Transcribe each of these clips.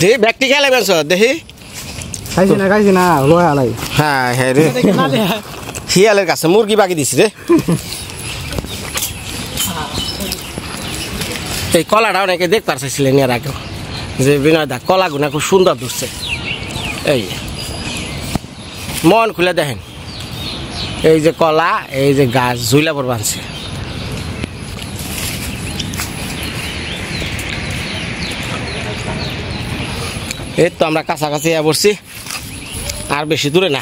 দেখি ব্যক্তি খেলে বেশ দেখি খাইছি না লয় আলাই হ্যাঁ হ্যাঁ রে শিয়ালের কাছে মুরগি বাকি দিছি রে এই কলাটা অনেকে দেখতে চাইছিলেন এর আগে যে বিনয় দা কলাগুনা খুব সুন্দর ধরছে এই মন খুলে দেখেন এই যে কলা এই যে গাছ ঝুইলা পর বানছে এই তো আমরা কাছাকাছি পড়ছি আর বেশি দূরে না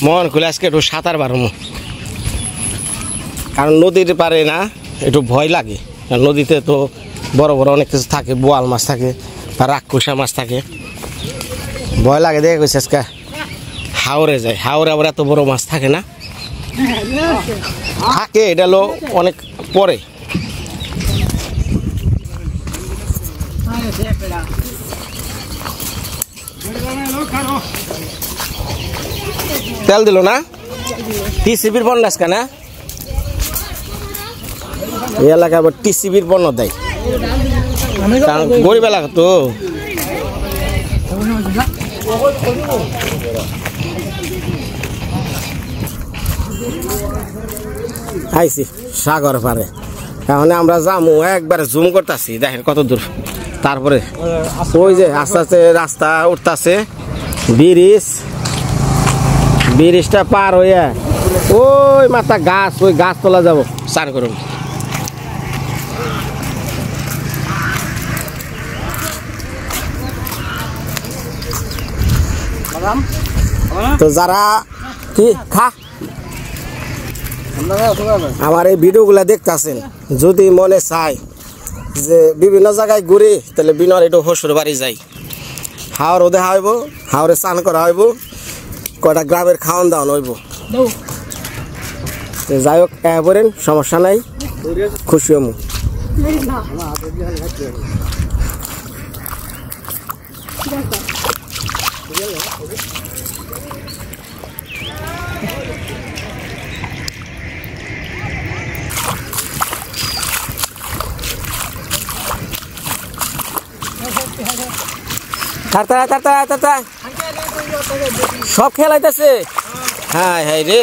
মন খুলে আজকে একটু সাঁতার পারবো কারণ নদীর পারে না একটু ভয় লাগে নদীতে তো বড় বড় অনেক কিছু থাকে বোয়াল মাছ থাকে বা রাক্ষসা মাছ থাকে ভয় লাগে দেখে গেছে আজকে হাওরে যায় হাওরে আবার এত বড় মাছ থাকে না থাকে এটা হলো অনেক পরে তেল দিল না টিসিবির পণ্য আজকে না এই এলাকায় আবার টিসিবির পণ্য দেয় কারণ গরিব এলাকা তো আইসি সাগর পারে তাহলে আমরা যাবো একবারে জুম করতেছি দেখেন কত দূর তারপরে ওই যে আস্তে আস্তে রাস্তা উঠতেছে ব্রিজটা পার হইয়া ওই মাথা গাছ ওই গাছ তোলা যাবো স্নান করুন তো যারা কি খা আমার এই ভিডিওগুলা দেখতেছেন যদি মনে চায় যে বিভিন্ন জায়গায় ঘুরি তাহলে বিনর একটু হসুর বাড়ি যাই হাওর ওদে হইব হাওরে স্নান করা হইব কটা গ্রামের খাওয়ান দাওয়ান হইব যাই হোক বলেন সমস্যা নাই খুশি হমু সব খেলাইতেছে হ্যাঁ হ্যাঁ রে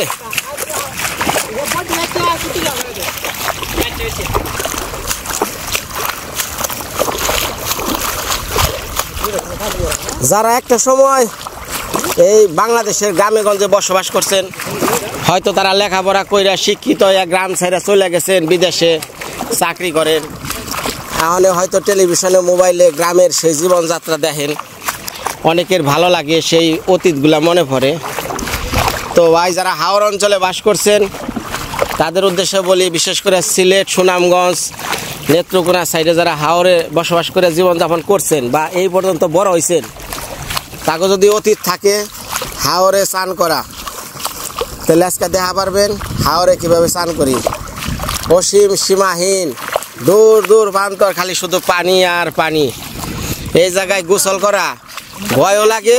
যারা একটা সময় এই বাংলাদেশের গ্রামে গঞ্জে বসবাস করছেন হয়তো তারা লেখাপড়া কইরা শিক্ষিত হয়ে গ্রাম ছেড়ে চলে গেছেন বিদেশে চাকরি করেন তাহলে হয়তো টেলিভিশনে মোবাইলে গ্রামের সেই জীবনযাত্রা দেখেন অনেকের ভালো লাগে সেই অতীতগুলা মনে পড়ে তো ভাই যারা হাওর অঞ্চলে বাস করছেন তাদের উদ্দেশ্যে বলি বিশেষ করে সিলেট সুনামগঞ্জ নেত্রকোনা সাইডে যারা হাওরে বসবাস করে জীবনযাপন করছেন বা এই পর্যন্ত বড় হয়েছেন তাকে যদি অতীত থাকে হাওরে স্নান করা তাহলে আজকে দেখা পারবেন হাওরে কীভাবে স্নান করি অসীম সীমাহীন দূর দূর প্রান্তর খালি শুধু পানি আর পানি এই জায়গায় গোসল করা ভয়ও লাগে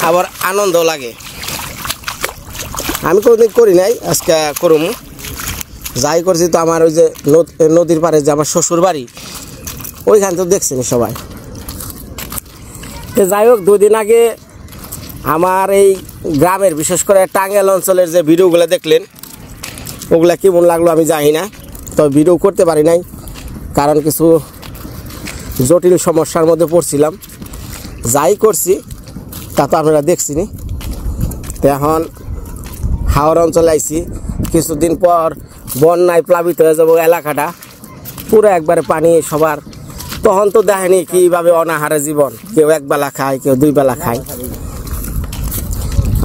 আবার আনন্দও লাগে আমি কোনোদিন করি নাই আজকে করুম যাই করছি তো আমার ওই যে নদীর পাড়ে যে আমার শ্বশুর বাড়ি ওইখান তো দেখছেন সবাই যাই হোক দুদিন আগে আমার এই গ্রামের বিশেষ করে টাঙ্গাইল অঞ্চলের যে ভিডিওগুলো দেখলেন ওগুলা কেমন লাগলো আমি জানি না তো ভিডিও করতে পারি নাই কারণ কিছু জটিল সমস্যার মধ্যে পড়ছিলাম যাই করছি তা তো আপনারা দেখছিনি তো এখন হাওর অঞ্চলে আইছি কিছুদিন পর বন্যায় প্লাবিত হয়ে যাবো এলাকাটা পুরো একবারে পানি সবার তখন তো দেখেনি কীভাবে অনাহারে জীবন কেউ একবেলা খায় কেউ দুই বেলা খায়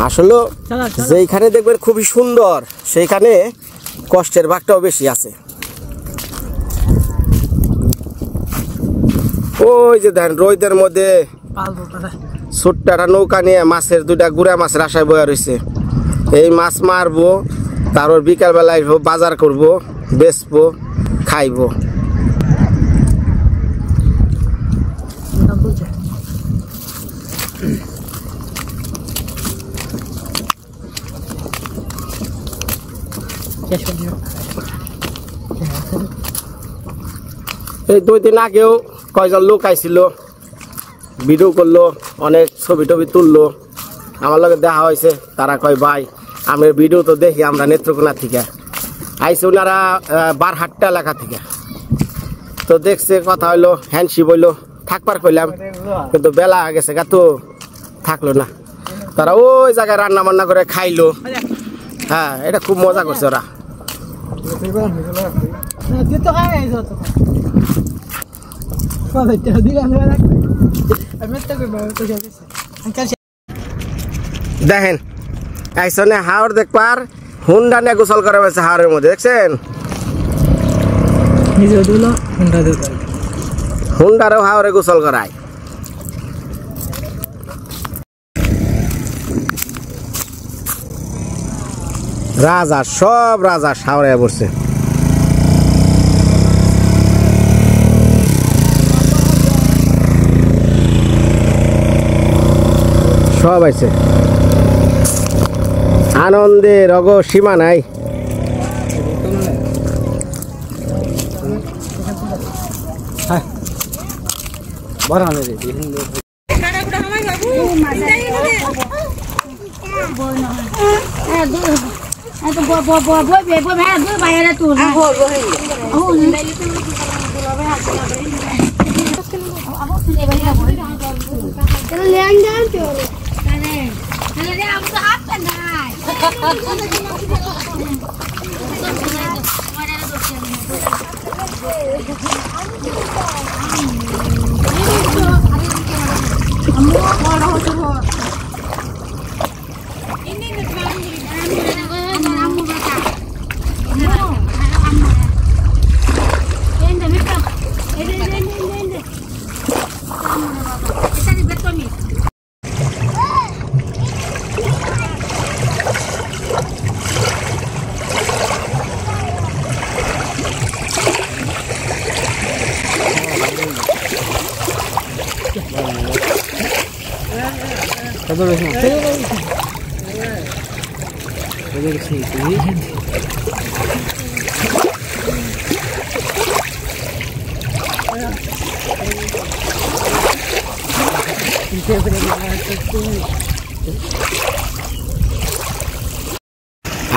আসলে যেইখানে দেখবেন খুবই সুন্দর সেইখানে কষ্টের ভাগটাও বেশি আছে ওই যে দেখেন রোদের মধ্যে ছোট্ট একটা নৌকা নিয়ে মাছের দুইটা গুড়া মাছের আশায় বয়া রয়েছে এই মাছ মারবো তারপর বিকালবেলায় বাজার করব বেচবো খাইবো এই 2 দিন আগেও কয়জন লোক আইছিল, ভিডিও করলো, অনেক ছবি টবি তুললো, আমার লগে দেখা হয়েছে। তারা কয় ভাই আমি ভিডিও তো দেখি আমরা নেত্রকোনা থেকে আইসি, ওনারা বারহাট্টা এলাকা থেকে। তো দেখছে, কথা হইলো, হ্যান্ডশিপ হইলো, থাকবার কইলাম, কিন্তু বেলা গেছে গা তো থাকলো না। তারা ওই জায়গায় রান্না বান্না করে খাইলো। হ্যাঁ, এটা খুব মজা করছে ওরা। দেখেন আইসনে হাওড় দেখবার হুন্ডা নিয়ে গোসল করে বেছে হাওড়ের মধ্যে, দেখছেন? হুন্ডারও হাওড়ে গোসল করায়। রাজা, সব রাজা হাওড়ে পড়ছে। সব আছে, আনন্দের অগ সীমা নাই।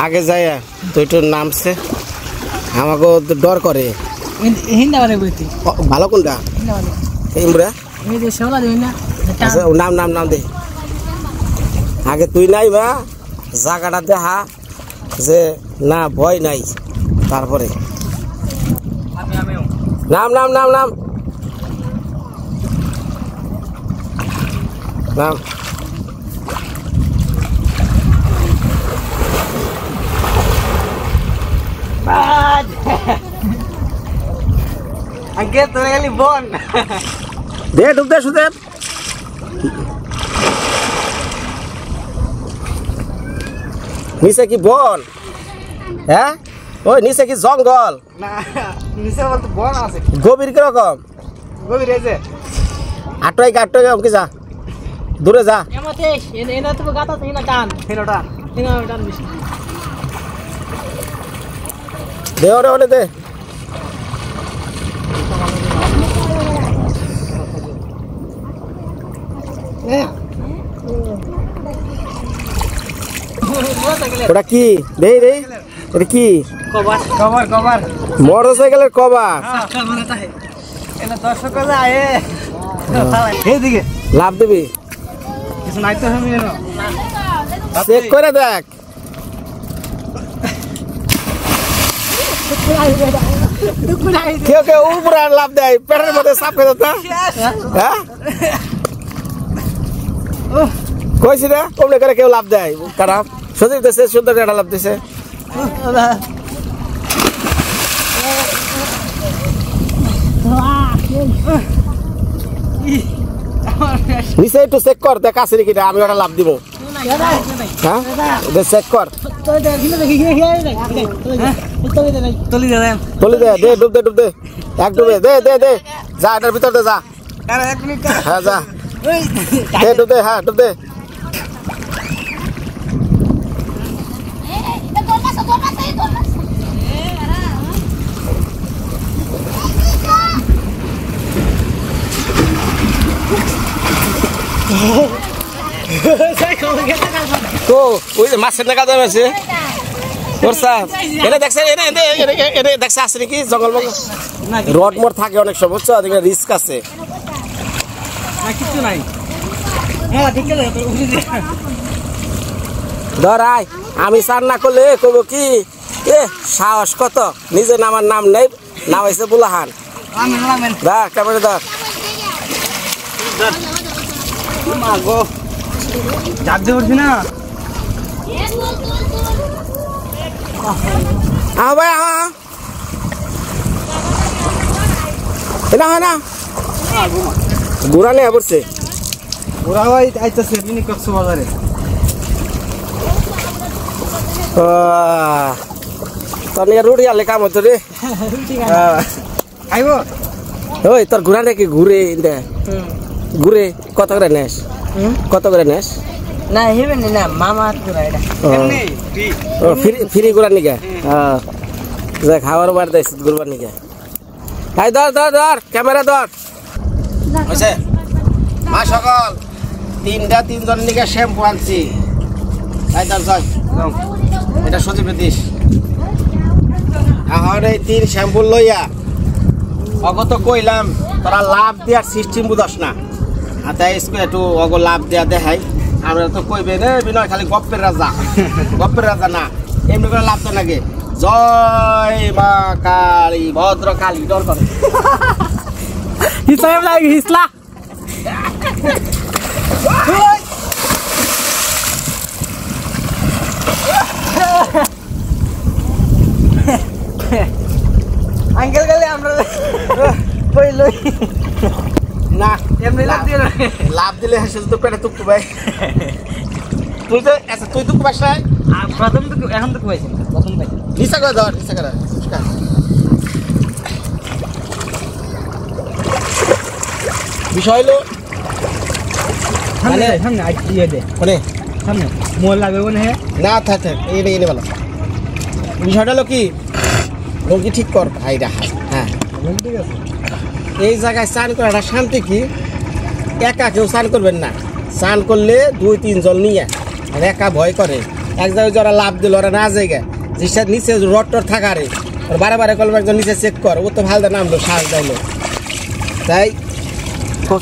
আগে যায় তো একটু নামছে, আমাকে ডর করে। ভালো কোনটা নাম নাম নাম দে আগে, তুই নাই বা জায়গাটা দেখা যে না ভয় নাই, তারপরে নাম নাম নাম নাম নাম। আগে তো গেলি বন দে ঢুক দে শুধু। নিচে কি বন? হ্যাঁ, ওই নিচে কি জঙ্গল? না, নিচে বলতে বন আছে। গভীর কিরকম? গভীর এই যে আটটাই কি যা, দূরে যা। দে ওরে ওরে দে। ওটা কি? দেই দেই, এটা কি? কভার কভার কভার মোটরসাইকেলের কভার। এটা দর্শক যায় এইদিকে লাভ দিবি, কিছু নাই তো। আমি চেক করে দেখ। কেউ কেউ উপরে আর লাভ দেয়, পেটের মধ্যে সাপ খেতে। হ্যাঁ, কইছি না কমলে করে কেউ লাভ দেয়, খারাপ সজীব দিছে, সুন্দর একটা লাভ দিছে। নিচে একটু চেক কর, দেখ আছে নাকি, আমি ওটা লাভ দিব। হ্যাঁ, চেক কর, তলি দেন তলি দে, দে ডুব দে, ডুব দে, এক ডুবে দে দে দে, যা এটার ভিতর দে, যা। এক মিনিট। হ্যাঁ যা, দে ডুব দে, হ্যাঁ ডুব দে। তো ওই যে মাছের টাকা দাম আছে এটা দেখছে এটা দেখছে আছে নাকি জঙ্গল মঙ্গল রড মোড় থাকে অনেক সময় বুঝছো রিস্ক আছে কিছু নাই হ্যাঁ ঠিক আছে ধর আয় আমি চান না করলে কব কি এ সাহস কত নিজে নামার নাম নেই নাম হয়েছে বুলাহান ধর ক্যামেরা ধর মাগো যাতে পারছি না ভাই এটা হয় না ঘোরা নেই পড়ছে ওরা ভাই আইতেছে মিনি কক্সবাজারে তোর নিয়ে রুটি আলে কাম হতো রে খাইব ওই তোর ঘোরা নাকি ঘুরে ঘুরে কত করে নেস কত করে নেস না হেবেন না মামা ঘুরা এটা ফ্রি ঘুরার নিকে যা খাবার বার দেয় ঘুরবার নিকে ভাই ধর ধর ধর ক্যামেরা ধর হয়েছে মা সকল তিনজন নিকে শ্যাম্পু আনছি ভাই ধর ধর এটা সত্যি পেতিস এখন এই 3 শ্যাম্পু লইয়া অগত কইলাম তোরা লাভ দেওয়ার সিস্টেম বুঝস না আর তাই একটু অগ লাভ দেওয়া দেখাই আমরা তো কইবে রে বিনয় খালি গপ্পের রাজা না এমনি করে লাভ তো লাগে জয় মা কালী ভদ্র কালী ডর করে হিসাব লাগে হিসলা আঙ্কেল গেলে আমরা কই লই না এমনি লাভ দিলে হাসে তো পেটে তুকু ভাই তুই তো আচ্ছা তুই তুকু পাস না প্রথম তো এখন তো কইছি প্রথম পাই নিচা করে ধর নিচা করে বিষয় হলো সামনে সামনে আই দিয়ে দে মানে সামনে মোল লাগবে কোন হে না থাক এনে ভালো বিষয়টা হলো কি লঙ্কি ঠিক কর ভাইরা হ্যাঁ ঠিক আছে এই জায়গায় স্নান করাটা শান্তি কি একা কেউ স্নান করবেন না স্নান করলে 2-3 জন নিয়ে আর একা ভয় করে এক জায়গায় যারা লাভ দিল ওরা না জায়গা জিনিসটা নিচে রড থাকা রে আর বারে কলম একজন নিচে চেক কর ও তো ভালো নামলো শ্বাস দিলো তাই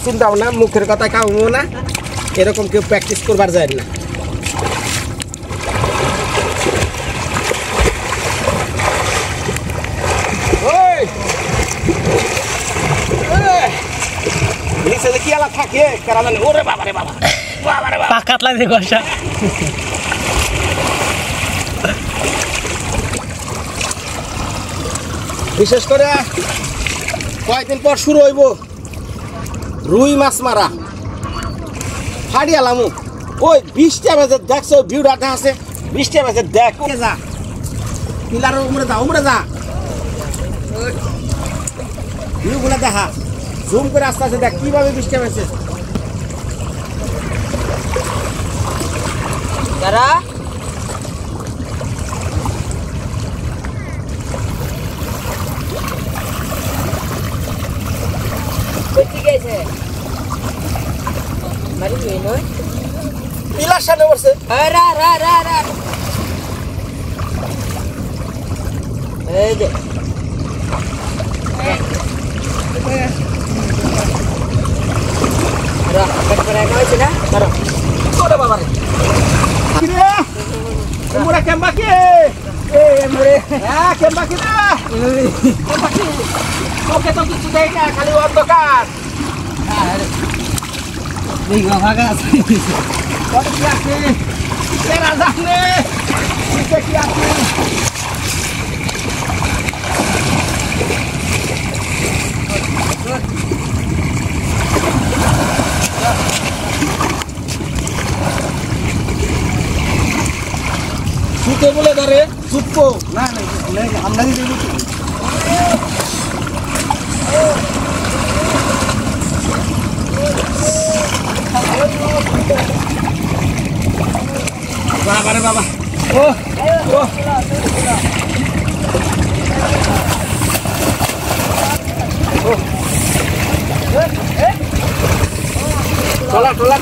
চিন্তাও না মুখের কথা কামবো না এরকম কেউ প্র্যাকটিস করবার যায় না নিচে কি আলা থাকে কারণ ওরে বাবা রে বাবা পাকাত লাগে গসা বিশেষ করে কয়েকদিন পর শুরু হইব রুই মাছ মারা হাড়িয়ালামু ওই 20টা বাজে দেখছো ভিউটা আছে 20টা বাজে দেখ যা পিলারের উমরে যা ভিউগুলো দেখা জুম করে আস্তে আস্তে দেখ কিভাবে 20টা বাজে যারা ঠিক আছে মারি গই নয় পিলার সামনে বসে রা রা রা রা এই যে রা কট করে নাইছে না ধরো ওরে বাবা রে কিরে মোরা কেমবা কে এ মরে কেমবা কে না কেমবা কে তোকে তো কিছু দেয় না খালি অন্ধকার এই ভাগা আছে কত কি আছে তেরা জানে কি আছে সুতে বলে ধরে চুপকো না না আমরা কি দেব বাবা রে বাবা ও ও টলা টলা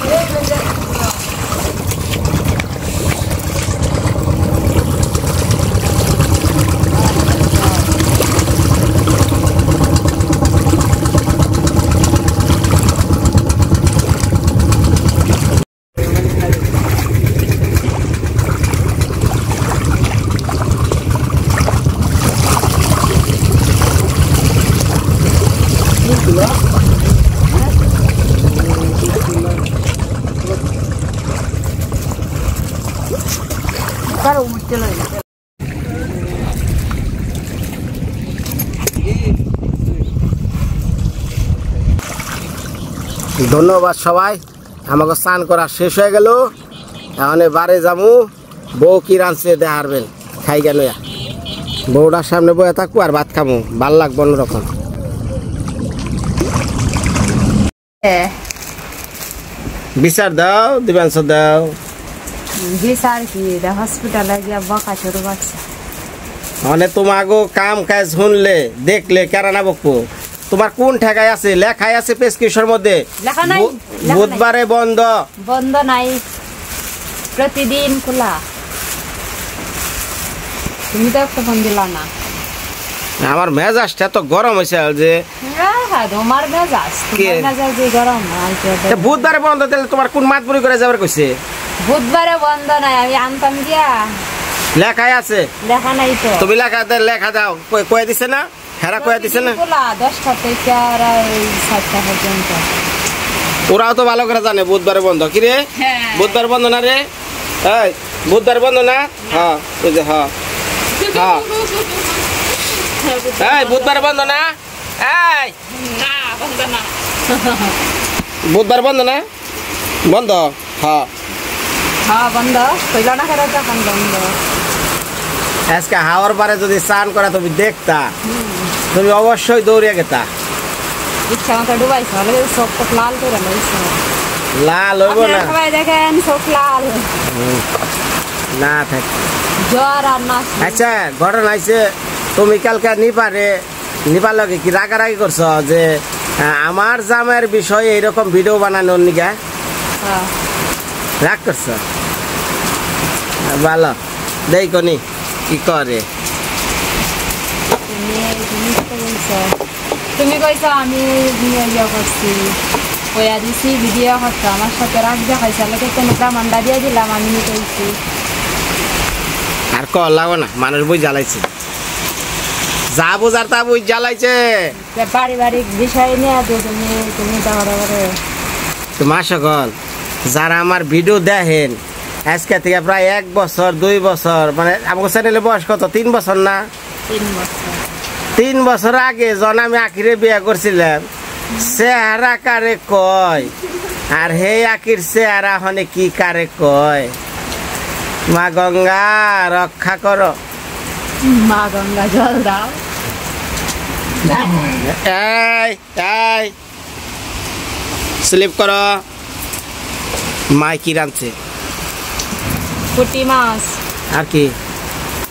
ধন্যবাদ সবাই আমাকে স্নান করা শেষ হয়ে গেল এখন বারে যাবো বউ কি রাঁধছে দেখারবেন খাই গেল বউটার সামনে বয়ে থাকবো আর ভাত খাবো ভাল লাগবো অন্যরকম বিচার দাও দিবাংশ দাও বিচার কি হসপিটালে গিয়ে বকা শুরু করছে মানে তোমাগো কাম কাজ শুনলে দেখলে কেরা না বকবো তোমার কোন ঠেকায় আছে লেখাই আছে প্রেসক্রিপশনের মধ্যে লেখা নাই বুধবারে বন্ধ বন্ধ নাই প্রতিদিন খোলা তুমি তো ফোন দিলা না আমার মেজাজটা তো গরম হয়েছে যে তোমার মেজাজ যে গরম বুধবারে বন্ধ দিলে তোমার কোন মাতবুরি করে যাবার কইছে বুধবারে বন্ধ নাই আমি আনতাম গিয়া লেখাই আছে লেখা নাই তো তুমি লেখা দাও কয়ে দিছে না হেরা কয়ে দিছে না 10টা থেকে আর 7টা পর্যন্ত ওরাও তো ভালো করে জানে বুধবারে বন্ধ কি রে বুধবার বন্ধ না রে এই বুধবার বন্ধ না হ্যাঁ ওই যে হ্যাঁ হ্যাঁ এই বুধবার বন্ধ না এই না বন্ধ না বুধবার বন্ধ না বন্ধ হ্যাঁ হ্যাঁ বন্ধ কইলা না কেন তখন বন্ধ আজকে হাওয়ার পারে যদি স্নান করা তুমি দেখতা তুমি অবশ্যই দৌড়িয়ে গেতা ইচ্ছা মতো ডুবাইছ সব তো লাল করে লইছো লাল হইব না সবাই দেখেন সব লাল না থাক জ্বর আর না আচ্ছা ঘটনা আইছে তুমি কালকে নিপার লগে কি রাগারাগি করছ যে আমার জামের বিষয়ে এরকম ভিডিও বানানোর নিগা রাগ করছ ভালো দেই কনি কি করে তুমি কইছো আমি ইয়ে করছি কইয়া দিছি ভিডিও করছো আমার সাথে রাগ দেখাইছে আমাকে কোনো প্রমাণটা দিয়ে দিলাম আমি কইছি আর কল লাগো না মানুষ বই জ্বালাইছে যা বোঝার তা বই জ্বালাইছে পারিবারিক বিষয় নিয়ে তুমি তোমার সকল যারা আমার ভিডিও দেখেন আজকে থেকে প্রায় 1 বছর 2 বছর মানে আমার চ্যানেলে বয়স কত 3 বছর না 3 বছর আগে যখন আমি আখিরে বিয়ে করছিলাম চেহারা কারে কয় আর হে আখির চেহারা হনে কি কারে কয় মা গঙ্গা রক্ষা করো মা গঙ্গা জল দাও এই স্লিপ করো মাই কি রাঁধছে পুঁটি মাছ আর কি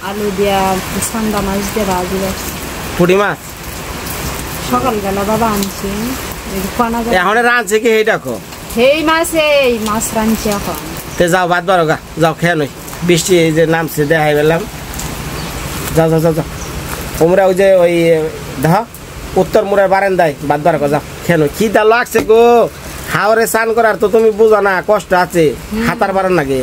আলু দিয়া সান্দা মাছ দিয়ে ভাজি রাখছি পুঁটি মাছ সকালবেলা বাবা আনছি এখন রাঁধছে কি এই দেখো সেই মাছ রাঁধছি এখন তে যাও বাদ বারো গা যাও খেয়ে নই বৃষ্টি এই যে নামছে দেখাই পেলাম যাও যাও যাও যাও তোমরা ওই যে ওই দেখ উত্তর মুড়ের বারান্দায় বাদ বারো গা যাও খেয়ে নই খিদা লাগছে গো হাওরে স্নান করার তো তুমি বুঝো না কষ্ট আছে হাতার বারান লাগে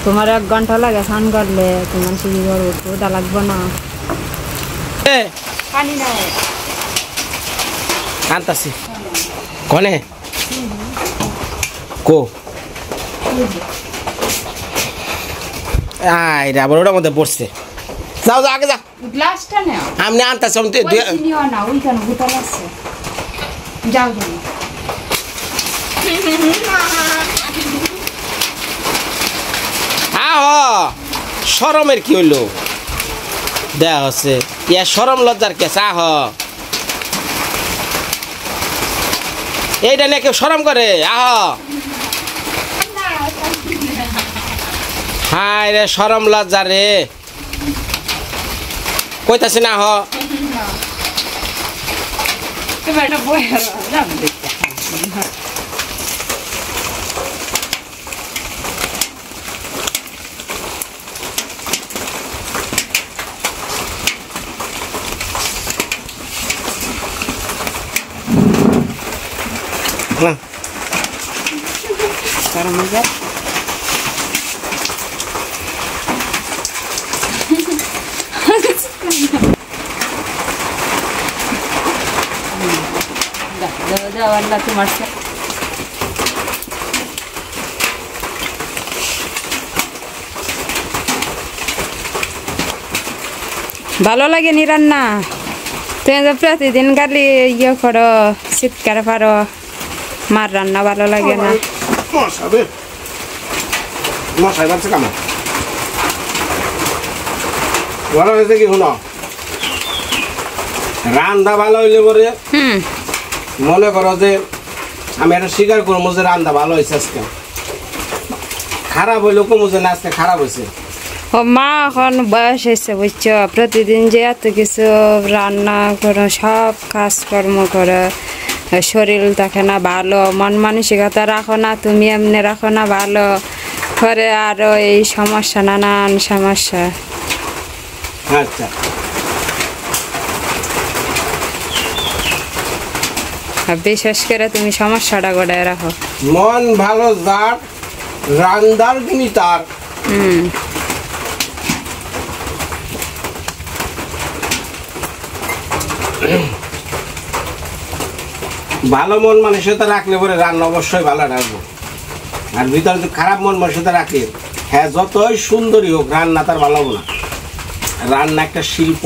তোমার 1 ঘন্টা লাগে স্নান করলে তোমার সিঁড়ি ঘর উঠা লাগবে না পানি নাই আনতাছি কনে কো আই রে আবার ওটার মধ্যে পড়ছে যাও যাও আগে যা গ্লাসটা নাও আমি আনতাছি নিও না ওইখানে বোতল আছে যাও যাও শরমের কি হইলো দেয়া হচ্ছে ইয়া শরম লজ্জার কে চাহ এইটা নিয়ে কেউ শরম করে আহ হায় রে শরম লজ্জা রে কইতাছি না না গরম হয়ে যায় দাও আল্লাহ তোমার ভালো লাগে নি রান্না তুমি তো প্রতিদিন খালি ইয়ে করো চিৎকার পারো মার রান্না ভালো লাগে না মশাবে মশাই বাড়ছে কামা ভালো হয়েছে কি শুনো রান্না ভালো হইলে পরে মনে করো যে আমি এটা স্বীকার করবো যে রান্না ভালো হয়েছে আজকে খারাপ হইলেও কমু যে না আজকে খারাপ হয়েছে ও মা এখন বয়স হয়েছে বুঝছো প্রতিদিন যে এত কিছু রান্না করো সব কাজকর্ম করো শরীর থাকে না ভালো মন মানসিকতা রাখো না তুমি এমনি রাখো না ভালো করে আরো এই সমস্যা নানান সমস্যা আচ্ছা আর বিশেষ করে তুমি সমস্যাটা গোড়ায় রাখো মন ভালো যার রান্দার যিনি তার ভালো মন মানুষের রাখলে পরে রান্না অবশ্যই ভালো রাখবো আর ভিতরে যদি খারাপ মন মানুষের রাখে হ্যাঁ যতই সুন্দরী হোক রান্না তার ভালো হবে না রান্না একটা শিল্প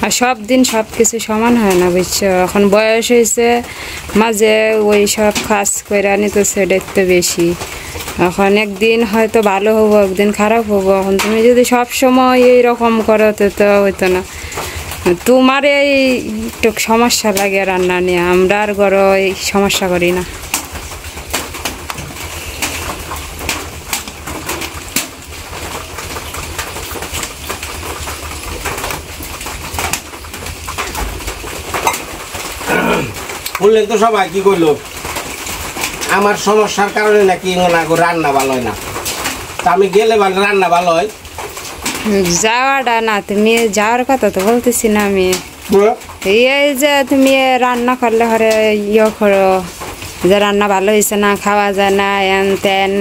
আর সব দিন সব কিছু সমান হয় না বুঝছো এখন বয়স হয়েছে মাঝে ওই সব কাজ করে নিতেছে দেখতে বেশি এখন একদিন হয়তো ভালো হবো একদিন খারাপ হবো এখন তুমি যদি সব সময় এইরকম করো তো হইতো না তোমার এই একটু সমস্যা লাগে রান্না নিয়ে আমরা আর ঘরে এই সমস্যা করি না বললেন তো সবাই কি করলো আমার সমস্যার কারণে নাকি না গো রান্না ভালো হয় না তা আমি গেলে রান্না ভালো হয় যাওয়াটা না তুমি যাওয়ার কথা তো বলতেছি না আমি এই যে তুমি রান্না করলে ঘরে ইয়ে করো যে রান্না ভালো হয়েছে না খাওয়া যায় না এন তেন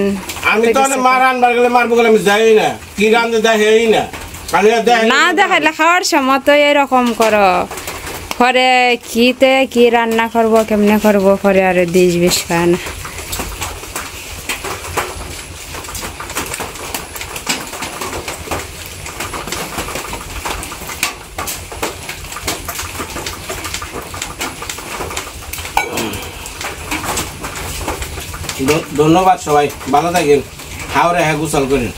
আমি তো মা রান্নার গেলে মারবো গেলে আমি যাই না কি রান্ধে দেখেই না না দেখাইলে খাওয়ার সময় তো এরকম করো পরে কিতে কি রান্না করব কেমনে করব পরে আর দিস বেশ খায় না ধন্যবাদ সবাই ভালো থাকেন খাওয়ারে হ্যাঁ গোসল করেন